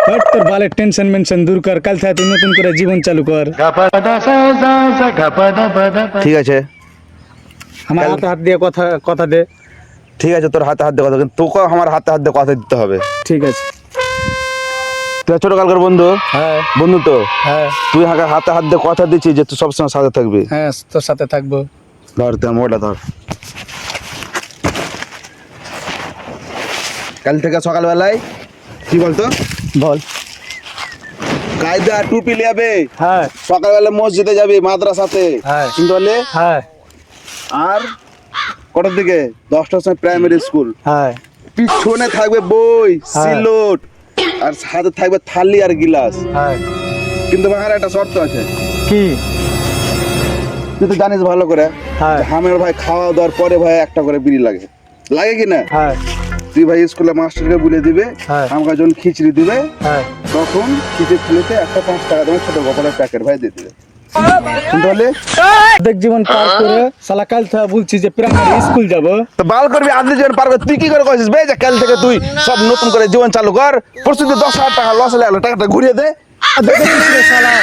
Hot তোর বালের tension mention দূর কর, কাল থেকে তুই নতুন করে জীবন চালু কর। ঠিক আছে আমার হাতে হাত দিয়ে কথা কথা দে। ঠিক আছে, তোর হাতে হাত দিয়ে কথা, কিন্তু তোকে আমার হাতে হাত দিয়ে কথা দিতে হবে। ঠিক আছে। তুই ছোট কালকার বন্ধু। হ্যাঁ বন্ধু তো হ্যাঁ তুই হাতে হাত দিয়ে কথা দিচ্ছিস যে তুই সবসময় সাথে থাকবি। হ্যাঁ, তোর সাথে থাকবো। ধর তুই মোটা ধর। কাল থেকে সকালবেলায় কি বলতো বল। কায়দা টুপি লিয়াবে, হ্যাঁ সকালবেলা মসজিদে যাবি মাদ্রাসাতে, হ্যাঁ শুনতে পারলে? হ্যাঁ আর কটার দিকে? 10টার সময় প্রাইমারি স্কুল। হ্যাঁ পিছনে থাকবে বই, সিলট, আর হাতে থাকবে থালি আর গিলাস। হ্যাঁ। কিন্তু আমার একটা শর্ত আছে। কি? তুই তো জানিস ভালো করে হ্যাঁ আমার ভাই খাওয়া দাওয়ার পরে ভাই একটা করে বিড়ি লাগে, লাগে কি না? হ্যাঁ তুই ভাই স্কুলে মাস্টারকে বলে দিবে হ্যাঁ। আমাকে যখন খিচড়ি দিবে হ্যাঁ তখন খিচড়ি খুলেতে একটা 5 টাকা দামের ছোট গোপালের প্যাকেট ভাই দিয়ে দিবে, শুনতে পারলি? দেখ জীবন পার করে শালা কাল থেকে বলছি যে প্রাইমারি স্কুল যাব। তো বাল করবি আদলি জীবন পার করে, তুই কি করে কইছিস বে যে কাল থেকে তুই সব নতুন করে জীবন চালু কর? প্রস্তুতি 10,000 টাকা লস হলে টাকাটা ঘুরিয়ে দে। দেখেছিস রে শালা।